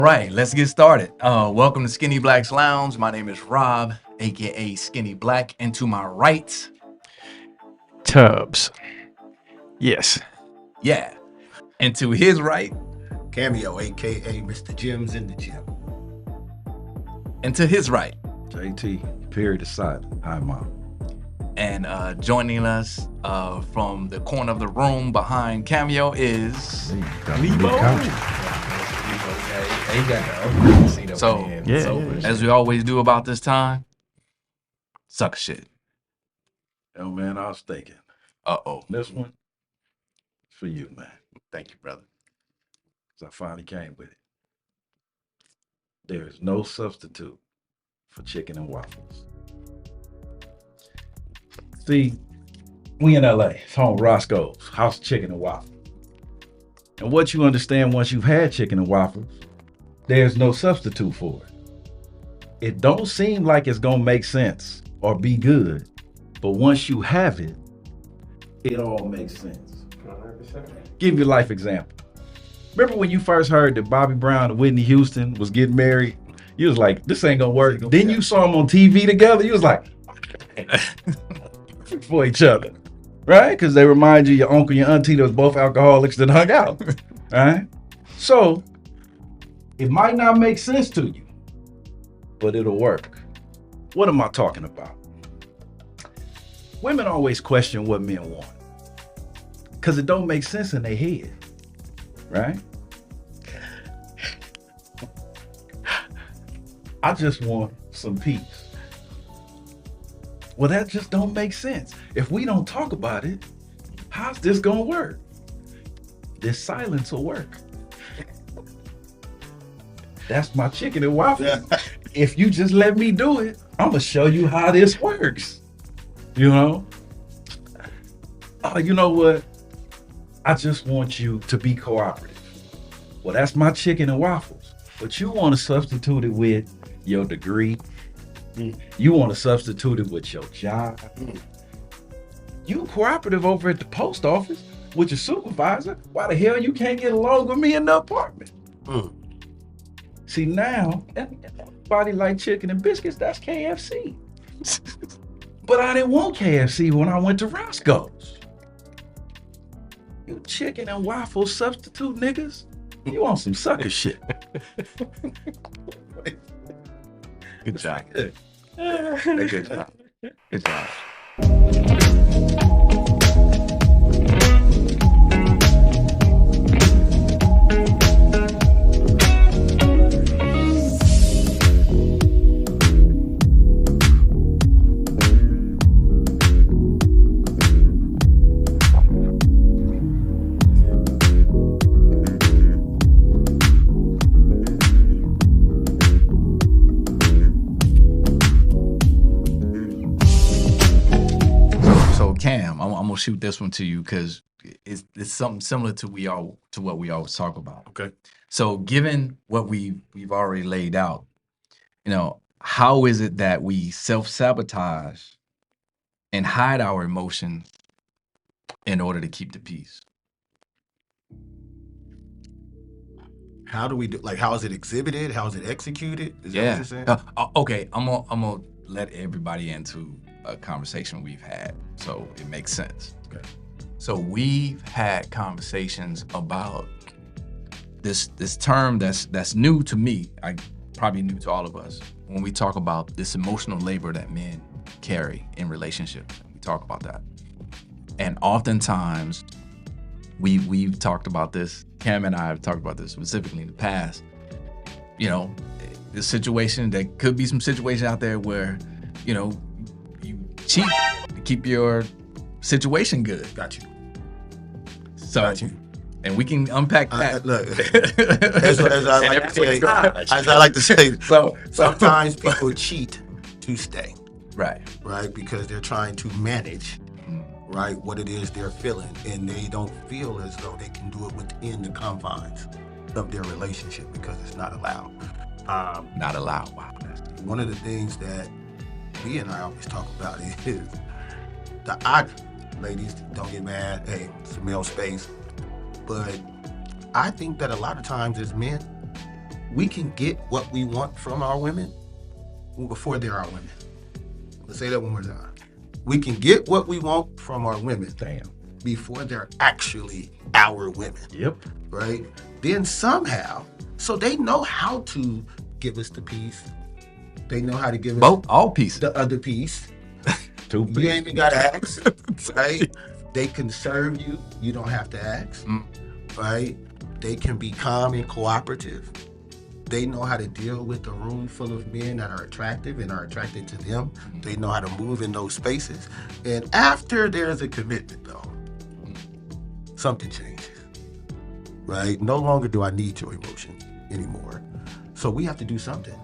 Right, let's get started. Welcome to Skinny Black's Lounge. My name is Rob, aka Skinny Black, and to my right, Tubbs. Yes. yeah, and to his right, Cameo, aka Mr. Jim's in the gym. and to his right, JT, period aside. Hi, Mom. and joining us from the corner of the room behind Cameo is Lebo. He got the upgrade seat up So, there. yeah. as we always do about this time, suck shit. Oh, man, I was thinking. Uh-oh. This one, it's for you, man. Thank you, brother. Because I finally came with it. There is no substitute for chicken and waffles. See, we in LA. It's home Roscoe's, House of Chicken and Waffles. And what you understand once you've had chicken and waffles, there's no substitute for it. It don't seem like it's gonna make sense or be good, but once you have it, it all makes sense. 100%. Give you a life example. Remember when you first heard that Bobby Brown and Whitney Houston was getting married? You was like, this ain't gonna work. Then you saw them on TV together. You was like, for each other, right? Because they remind you your uncle, your auntie, that was both alcoholics that hung out, right? So it might not make sense to you, but it'll work. What am I talking about? Women always question what men want because it don't make sense in their head, right? I just want some peace. Well, that just don't make sense. If we don't talk about it, how's this gonna work? This silence will work. That's my chicken and waffles. If you just let me do it, I'm gonna show you how this works. You know? Oh, you know what? I just want you to be cooperative. Well, that's my chicken and waffles. But you want to substitute it with your degree. You want to substitute it with your job. You cooperative over at the post office with your supervisor. Why the hell you can't get along with me in the apartment? See, now, everybody like chicken and biscuits, that's KFC. But I didn't want KFC when I went to Roscoe's. You chicken and waffle substitute niggas? You want some sucker shit. Good job. Good. Good job. Good job. So Cam, I'm gonna shoot this one to you because it's something similar to what we always talk about. Okay. So given what we've already laid out, how is it that we self-sabotage and hide our emotions in order to keep the peace? How do we do? Like, how is it exhibited? How is it executed? Is that what you're saying? Okay, I'm gonna let everybody into a conversation we've had, so it makes sense. Okay. So we've had conversations about this term that's new to me. I probably new to all of us when we talk about this emotional labor that men carry in relationships. We talk about that, and oftentimes we've talked about this. Cam and I have talked about this specifically in the past. The situation, there could be some situation out there where you cheat to keep your situation good. Got you. So, Got you. and we can unpack that. Look, as I like to say, So sometimes people cheat to stay, right. right? Because they're trying to manage, Mm. right, what it is they're feeling, and they don't feel as though they can do it within the confines of their relationship because it's not allowed. Not allowed. Wow. One of the things that we and I always talk about is ladies, don't get mad. Hey, it's a male space. But I think that a lot of times as men, we can get what we want from our women before they're our women. Let's say that one more time. We can get what we want from our women Damn. before they're actually our women, Yep. right? Then somehow, so they know how to give us the piece. They know how to give us Both, all pieces. the other piece. Two You ain't even gotta ask, right? They can serve you. You don't have to ask, right? They can be calm and cooperative. They know how to deal with a room full of men that are attractive and are attracted to them. They know how to move in those spaces. And after there's a commitment, though, something changes, right? No longer do I need your emotion anymore. So we have to do something,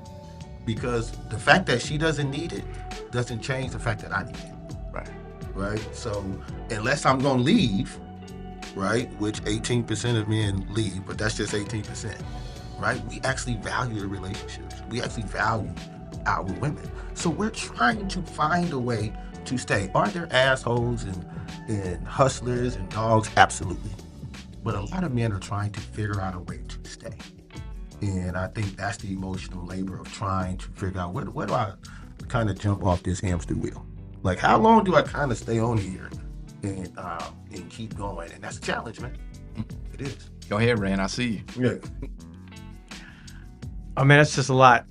because the fact that she doesn't need it doesn't change the fact that I need it. Right? So unless I'm gonna leave, right, which 18% of men leave, but that's just 18%, right? We actually value the relationships. We actually value our women. So we're trying to find a way to stay. Are there assholes and hustlers and dogs? Absolutely. But a lot of men are trying to figure out a way to stay. And I think that's the emotional labor of trying to figure out where do I kind of jump off this hamster wheel? Like, how long do I kind of stay on here and keep going? And that's a challenge, man. It is. Go ahead, Rand. I see you. Yeah. I mean, that's just a lot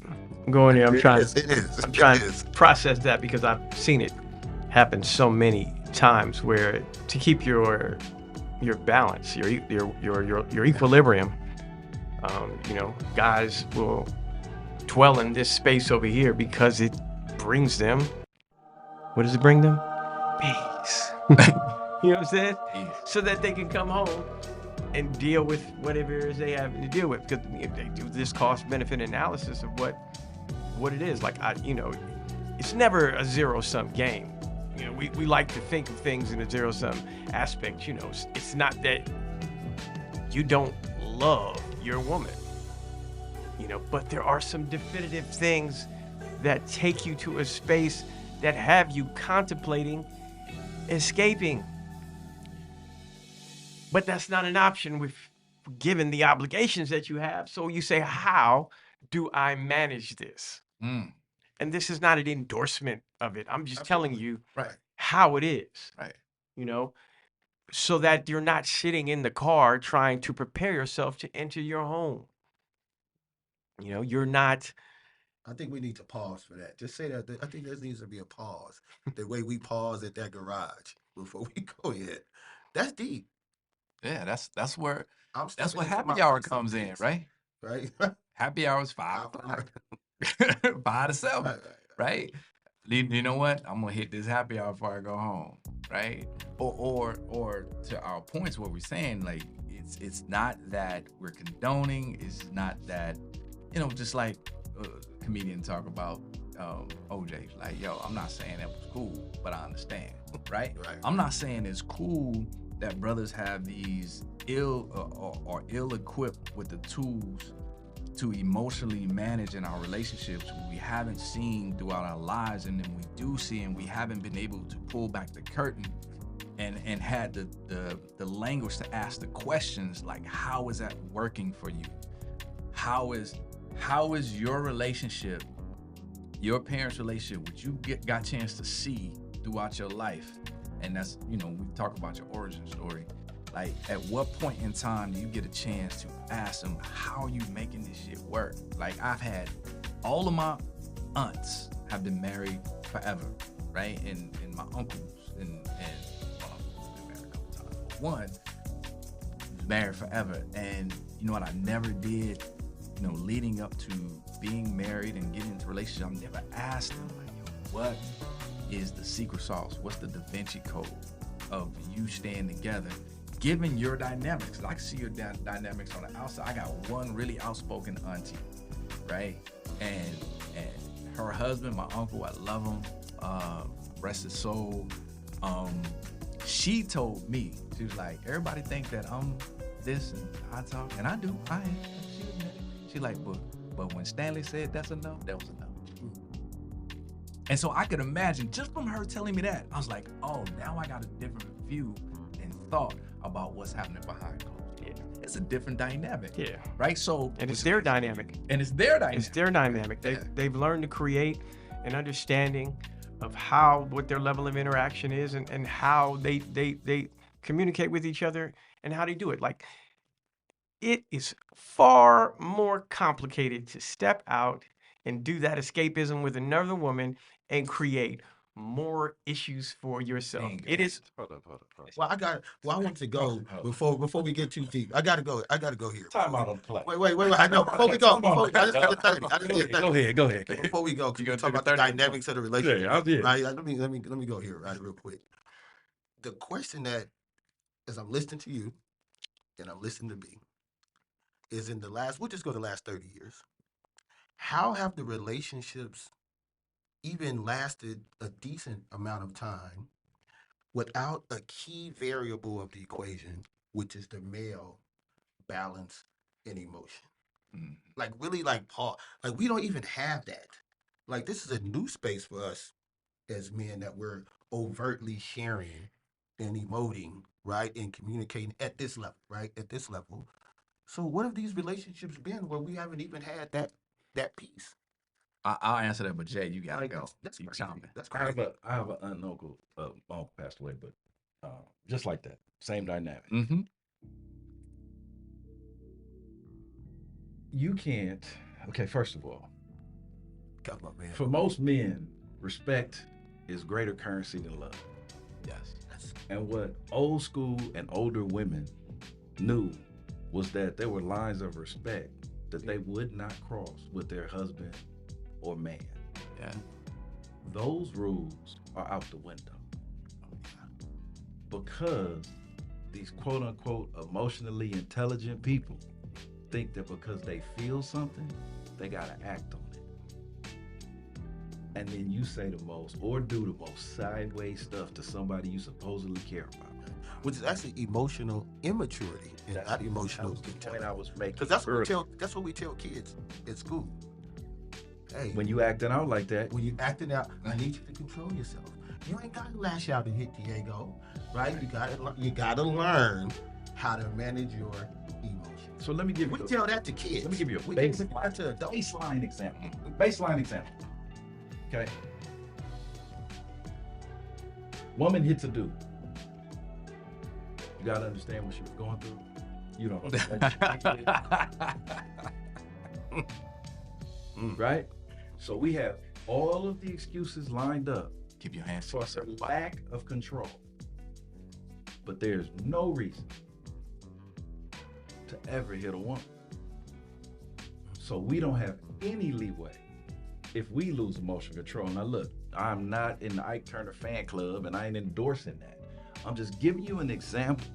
going there. I'm trying to process that, because I've seen it happen so many times, where to keep your balance, your equilibrium, guys will dwell in this space over here because it brings them. What does it bring them? Peace. You know what I'm saying? Peace. So that they can come home and deal with whatever it is they have to deal with. Because if they do this cost-benefit analysis of what it is, like it's never a zero-sum game. We like to think of things in a zero-sum aspect. It's not that you don't love your woman, but there are some definitive things that take you to a space that have you contemplating escaping. But that's not an option given the obligations that you have. So you say, how do I manage this? And this is not an endorsement of it. I'm just telling you how it is. Right. So that you're not sitting in the car trying to prepare yourself to enter your home. You're not. I think we need to pause for that. Just say that. I think there needs to be a pause. The way we pause at that garage before we go in. That's deep. Yeah, that's where I'm that's what stepping into happy my hour place comes in, right? Right? Happy hour is 5 o'clock. 5 to 7, right? You know what? I'm gonna hit this happy hour before I go home, right? Or to our points, what we're saying, like it's not that we're condoning. It's not that, just like comedian talk about OJ, like, yo, I'm not saying that was cool, but I understand, right? I'm not saying it's cool that brothers have these ill-equipped with the tools to emotionally manage in our relationships we haven't seen throughout our lives, and then we do see, and we haven't been able to pull back the curtain and had the language to ask the questions, like, how is that working for you? How is your relationship, your parents' relationship, which you got a chance to see throughout your life? And that's, we talk about your origin story. Like, at what point in time do you get a chance to ask them, how are you making this shit work? Like, I've had, all of my aunts have been married forever, right? And my uncles and my uncles been married a couple times. One was married forever. And you know what I never did, leading up to being married and getting into a relationship, I never asked them, like, yo, what is the secret sauce? What's the Da Vinci Code of you staying together, given your dynamics? I can see your dynamics on the outside. I got one really outspoken auntie, right? And her husband, my uncle, I love him, rest his soul. She told me, she was like, everybody think that I'm this and I talk, and I do, I am. She admitted it. She like, but when Stanley said that's a no, that was a no. And so I could imagine, just from her telling me that, I was like, oh, now I got a different view and thought about what's happening behind closed doors. it's a different dynamic. Yeah. Right. So And it's their dynamic. And it's their dynamic. It's their dynamic. They've learned to create an understanding of what their level of interaction is and how they communicate with each other and how they do it. Like, it is far more complicated to step out and do that escapism with another woman and create more issues for yourself. It is. Hold up. Well, I want to go before we get too deep. I gotta go here. Time out on the play. Wait. I know. Before we go, I just got a 30. I just get 30. Go ahead. Before we go, You because gonna we talk take a about the 30? dynamics of the relationship. Yeah. Right? Let me go here, right, real quick. The question that, as I'm listening to you, and I'm listening to B, is we'll just go the last 30 years. How have the relationships even lasted a decent amount of time without a key variable of the equation, which is the male balance and emotion? Like, really, like, Paul, like, we don't even have that. Like, this is a new space for us as men, that we're overtly sharing and emoting, right, and communicating at this level, right, at this level. So what have these relationships been where we haven't even had that piece? I'll answer that, but Jay, you gotta Like, go. that's You crazy. chomping. That's I crazy. have an aunt and uncle. My uncle passed away, but just like that, same dynamic. Mm-hmm. You can't. Okay, first of all, Come on, man. for most men, respect is greater currency than love. Yes. And what old school and older women knew was that there were lines of respect that they would not cross with their husband or man. Yeah. Those rules are out the window because these quote unquote emotionally intelligent people think that because they feel something, they gotta act on it. And then you say the most or do the most sideways stuff to somebody you supposedly care about. Which is actually emotional immaturity and not emotional That was the point intelligence. I was making. Because that's earlier. what we tell kids at school. Hey, When you acting out like that, when you acting out, I need you to control yourself. You ain't gotta lash out and hit Diego, right? You gotta learn how to manage your emotions. so let me give We you. tell that to kids. Let me give you a We can't basic- say that to adults. Baseline example. Baseline example. Okay. Woman hits a dude. You gotta understand what she was going through. You don't understand. Right? So we have all of the excuses lined up Keep your hands to for yourself. a lack of control. But there's no reason to ever hit a woman. So we don't have any leeway if we lose emotional control. Now look, I'm not in the Ike Turner fan club and I ain't endorsing that. I'm just giving you an example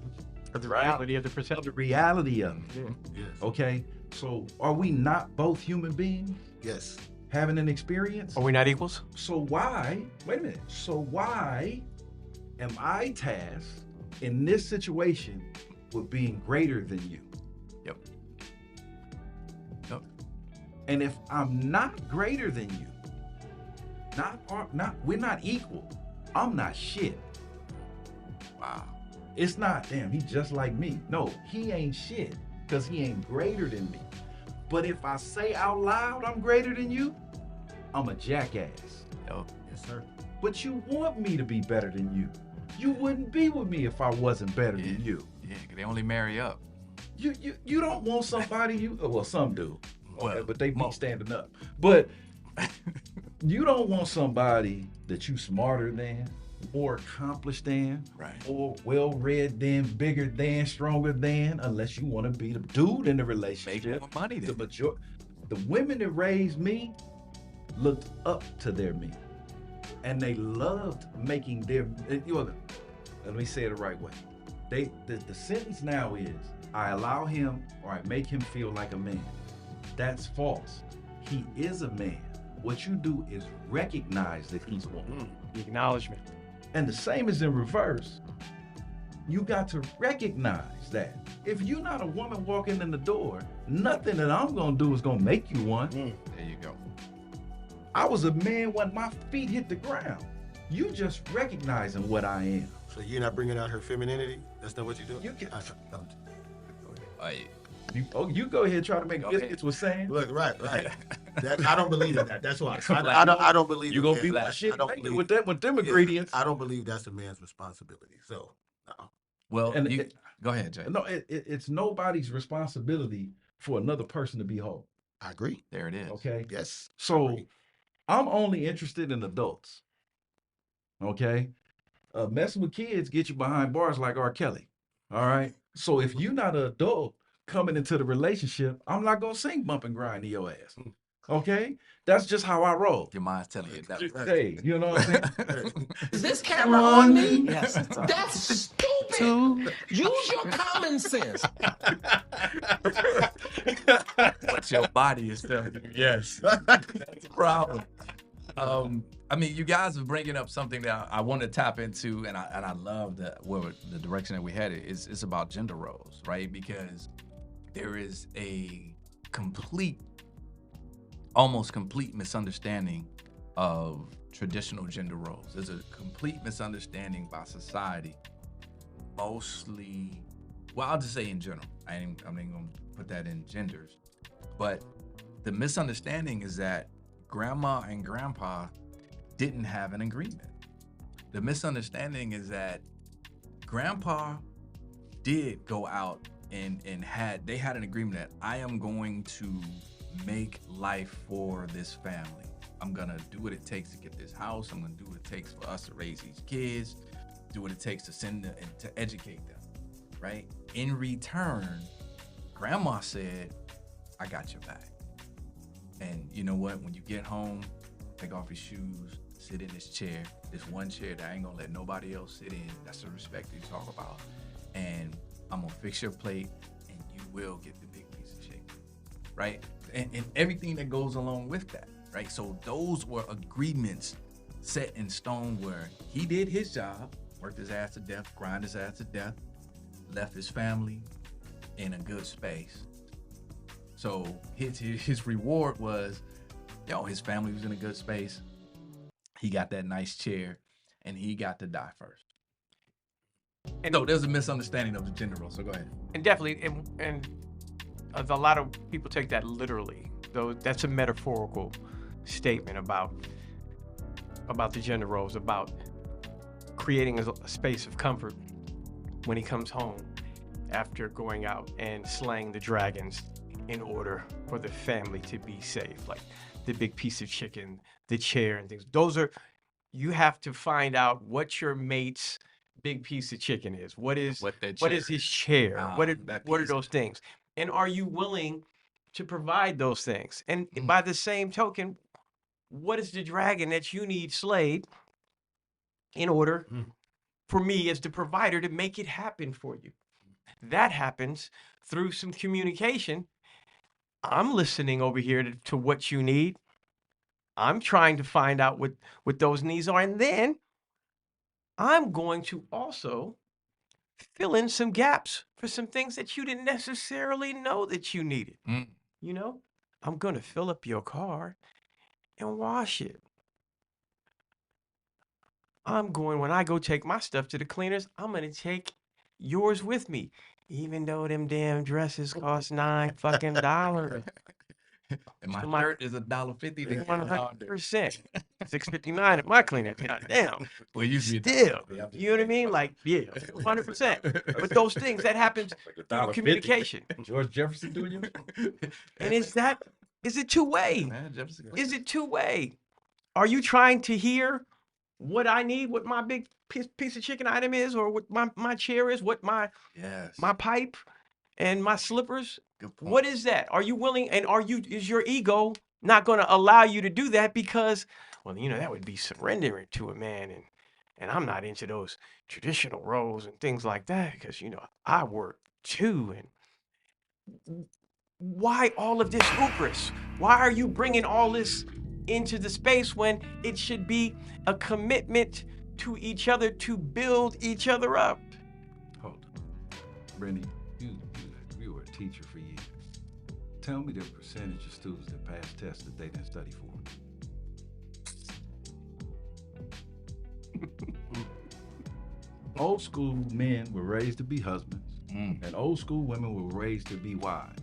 Of the reality of the perception. of the reality of it. Yes. Okay? So are we not both human beings Yes. having an experience? Are we not equals? So why, wait a minute, so why am I tasked in this situation with being greater than you? Yep. And if I'm not greater than you, we're not equal, I'm not shit. Wow. It's not, damn, he just like me. No, he ain't shit because he ain't greater than me. But if I say out loud I'm greater than you, I'm a jackass. Yep. Yes, sir. But you want me to be better than you. You wouldn't be with me if I wasn't better Yeah. than you. Yeah, 'cause they only marry up. You don't want somebody well, some do. Well, Okay, but they be most. standing up. But you don't want somebody that you smarter than, more accomplished than, Right. more well-read than, bigger than, stronger than, unless you want to be the dude in the Make relationship. more money The then. the women that raised me looked up to their men, and they loved making their. Let me say it the right way. The sentence now is, I allow him or I make him feel like a man. That's false. He is a man. What you do is recognize that he's one. The acknowledgement. And the same is in reverse. You got to recognize that. If you're not a woman walking in the door, nothing that I'm gonna do is gonna make you one. There you go. I was a man when my feet hit the ground. You just recognizing what I am. So you're not bringing out her femininity? That's not what you're doing? You can- You go ahead and try to make Okay. biscuits with sand. Look, right. That, I don't believe in that. That's why Like, I don't believe You in gonna that. be like like shit I don't making believe- with them Yeah, ingredients. I don't believe that's a man's responsibility. So, no. well, And you it- go ahead, Jay. No, it's nobody's responsibility for another person to be whole. I agree. There it is. Okay. Yes. So Agree. I'm only interested in adults. Okay. Messing with kids get you behind bars like R. Kelly. All right. So if you're not an adult coming into the relationship, I'm not gonna sing bump and grind to your ass. Okay. That's just how I roll. Your mind's telling you that. Hey, you know what I'm saying? Is this camera on me? Yes. That's stupid. Use your common sense. What your body is telling you. Yes. That's the problem. I mean, you guys are bringing up something that I want to tap into, and I love the direction that we headed. It's about gender roles, right? Because there is a almost complete misunderstanding of traditional gender roles. There's a complete misunderstanding by society, mostly. Well, I'll just say in general. I'm not gonna put that in genders, but the misunderstanding is that grandma and grandpa didn't have an agreement. The misunderstanding is that grandpa did go out and they had an agreement that I am going to make life for this family. I'm gonna do what it takes to get this house. I'm gonna do what it takes for us to raise these kids, do what it takes to send them and to educate them, right? In return, grandma said, I got your back. And you know what? When you get home, take off your shoes, sit in this chair, this one chair that I ain't gonna let nobody else sit in. That's the respect that you talk about. And I'm gonna fix your plate and you will get the big piece of chicken, right? And everything that goes along with that, right? So those were agreements set in stone where he did his job, worked his ass to death, grind his ass to death, left his family in a good space. So his reward was, his family was in a good space. He got that nice chair, and he got to die first. And So there's a misunderstanding of the gender role. So go ahead. And definitely, and a lot of people take that literally. Though that's a metaphorical statement about the gender roles, about creating a space of comfort when he comes home after going out and slaying the dragons in order for the family to be safe. Like the big piece of chicken, the chair, and things. You have to find out what your mate's big piece of chicken is. What is his chair? What are those things? And are you willing to provide those things? And by the same token, what is the dragon that you need slayed in order for me as the provider to make it happen for you? That happens through some communication. I'm listening over here to what you need. I'm trying to find out what those needs are. And then I'm going to also fill in some gaps for some things that you didn't necessarily know that you needed. You know, I'm going to fill up your car and wash it. When I go take my stuff to the cleaners, I'm going to take yours with me, even though them damn dresses cost $9 fucking. And my So my- shirt is $1.50. 100%. $6.59 at my cleaner. God damn. Well, you Still, you know what I mean? Like, yeah, 100%. But those things that happens through $1.50. communication. George Jefferson doing you? And is it two-way? Man, Jefferson. Is it two-way? Are you trying to hear what I need, what my big piece of chicken item is, or what my chair is, what my Yes. pipe and my slippers? Good point. What is that? Are you willing, and is your ego not going to allow you to do that because, well, that would be surrendering to a man, and I'm not into those traditional roles and things like that because, I work too. And why all of this hubris? Why are you bringing all this into the space when it should be a commitment to each other to build each other up? Hold on. Brandy, you were a teacher for years. Tell me the percentage of students that pass tests that they didn't study for. Old school men were raised to be husbands, And old school women were raised to be wives.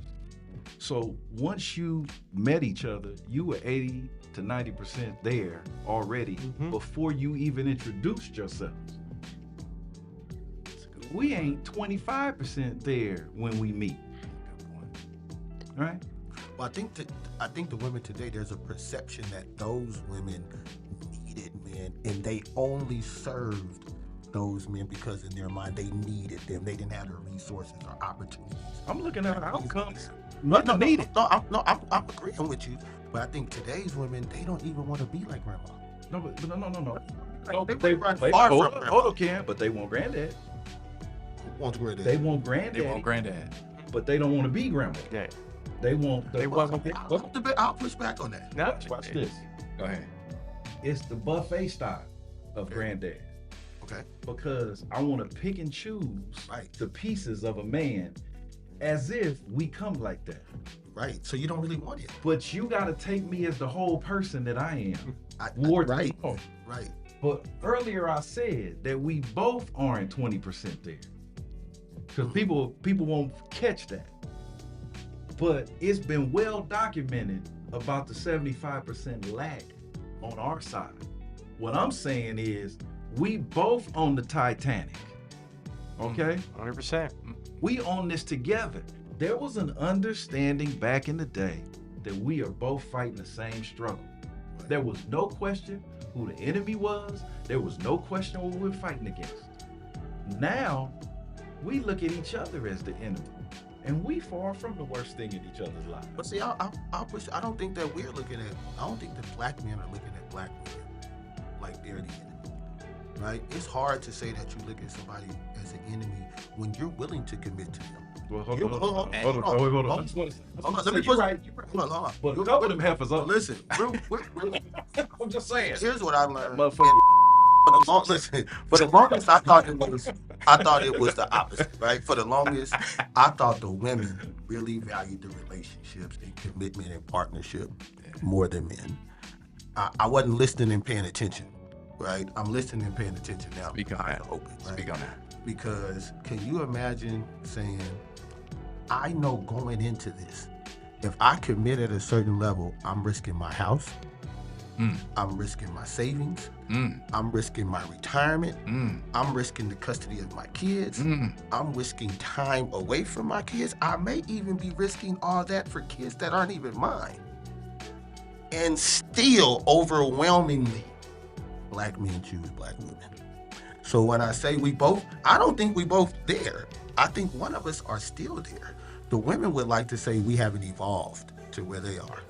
So once you met each other, you were 80 to 90% there already before you even introduced yourselves. We ain't 25% there when we meet. Right? Well, I think the women today, there's a perception that those women needed men, and they only served those men because in their mind they needed them. They didn't have the resources or opportunities. I'm looking at outcomes. No, I'm agreeing with you, but I think today's women, they don't even want to be like grandma. No, but no. They run far from grandma. Hold on, Ken, but they want granddad. Want granddad. They want granddad. They want granddad. But they don't want to be grandma. Yeah. They want. I'll push back on that. No. Watch this. Go ahead. It's the buffet style of granddad. Okay. Because I want to pick and choose the pieces of a man as if we come like that. Right. So you don't really want it. But you got to take me as the whole person that I am. Right. Right. But earlier I said that we both aren't 20% there. Because people won't catch that. But it's been well documented about the 75% lag on our side. What I'm saying is we both own the Titanic. Okay? 100%. We own this together. There was an understanding back in the day that we are both fighting the same struggle. There was no question who the enemy was. There was no question what we were fighting against. Now, we look at each other as the enemy. And we far from the worst thing in each other's lives. But see, I'll push. I don't think that we're looking at. I don't think that black men are looking at black women like they're the enemy. Right? It's hard to say that you look at somebody as an enemy when you're willing to commit to them. Well, hold on. Hold on. Let me put right. Hold on. But a couple of them heifers up. Listen, I'm just saying. here's what I learned. Motherfucker. Listen, for the longest I thought it was the opposite, right? For the longest, I thought the women really valued the relationships and commitment and partnership more than men. I wasn't listening and paying attention, right? I'm listening and paying attention now. Speak on that. Open, right? Speak on that. Because can you imagine saying, I know going into this, if I commit at a certain level, I'm risking my house, I'm risking my savings, I'm risking my retirement, I'm risking the custody of my kids, I'm risking time away from my kids. I may even be risking all that for kids that aren't even mine. And still, overwhelmingly, black men choose black women. So when I say we both, I don't think we both there. I think one of us are still there. The women would like to say we haven't evolved to where they are.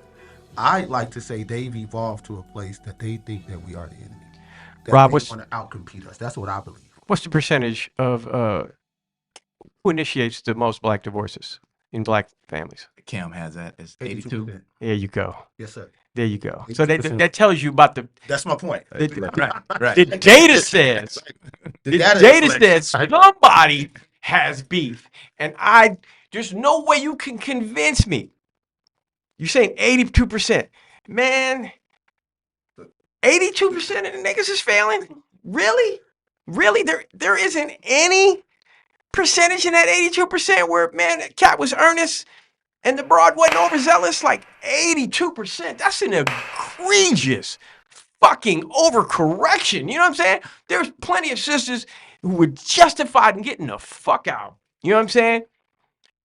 I like to say they've evolved to a place that they think that we are the enemy. That Rob, they what's want to outcompete us. That's what I believe. What's the percentage of who initiates the most black divorces in black families? Cam has that. It's 82. 82%. There you go. Yes, sir. There you go. So 82%. that tells you about the That's my point. Right. the data says. The data says somebody has beef, and there's no way you can convince me. You're saying 82%, man. 82% of the niggas is failing. Really? There isn't any percentage in that 82% where, man, the cat was earnest and the broad wasn't overzealous. Like 82%. That's an egregious fucking overcorrection. You know what I'm saying? There's plenty of sisters who were justified in getting the fuck out. You know what I'm saying?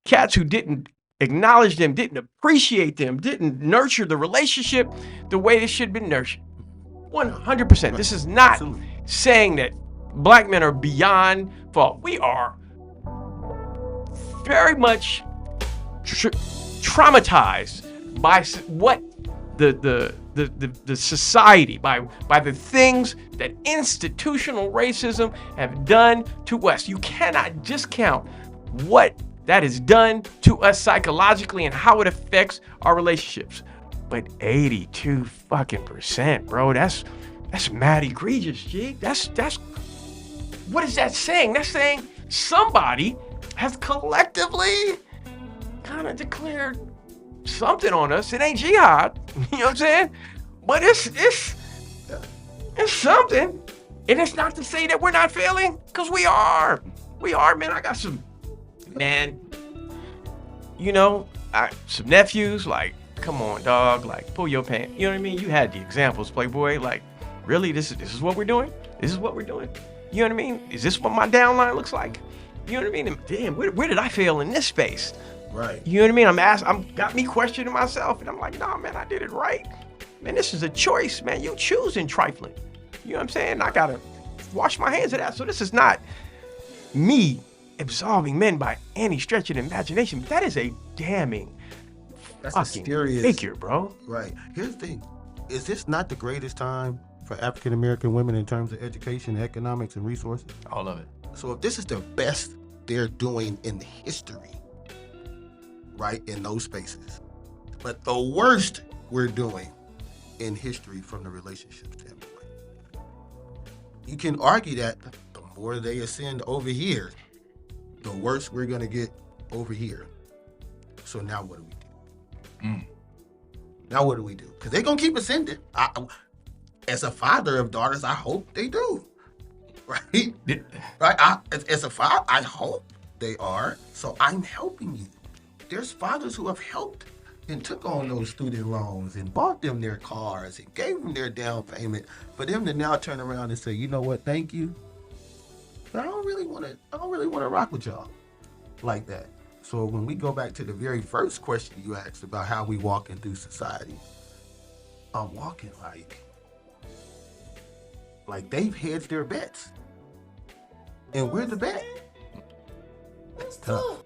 Cats who didn't acknowledge them, didn't appreciate them, didn't nurture the relationship the way it should have been nurtured. 100%. This is not saying that black men are beyond fault. We are very much traumatized by what the society, by the things that institutional racism have done to us. You cannot discount what that has done to us psychologically and how it affects our relationships. But 82% bro, that's mad egregious, G. That's what is that saying? That's saying somebody has collectively kind of declared something on us. It ain't jihad, you know what I'm saying? But it's something. And it's not to say that we're not failing, because we are, man. I got some man, you know, some nephews, like, come on, dog, like, pull your pants. You know what I mean? You had the examples, Playboy. Like, really, this is what we're doing? This is what we're doing? You know what I mean? Is this what my downline looks like? You know what I mean? And damn, where did I fail in this space? Right. You know what I mean? I'm got me questioning myself, and I'm like, nah, man, I did it right. Man, this is a choice, man. You choosing trifling. You know what I'm saying? I gotta wash my hands of that. So this is not me absolving men by any stretch of the imagination. That is a damning That's a fucking serious figure, bro. Right. Here's the thing. Is this not the greatest time for African American women in terms of education, economics, and resources? All of it. So if this is the best they're doing in history, right, in those spaces, but the worst we're doing in history from the relationship standpoint, you can argue that the more they ascend over here, the worse we're going to get over here. So now what do we do? Now what do we do? Because they're going to keep ascending. As a father of daughters, I hope they do. Right? Yeah. Right? As a father, I hope they are. So I'm helping you. There's fathers who have helped and took on those student loans and bought them their cars and gave them their down payment for them to now turn around and say, you know what, thank you, but I don't really want to rock with y'all like that. So when we go back to the very first question you asked about how we walking through society, I'm walking like they've hedged their bets, and we're the bet. That's tough.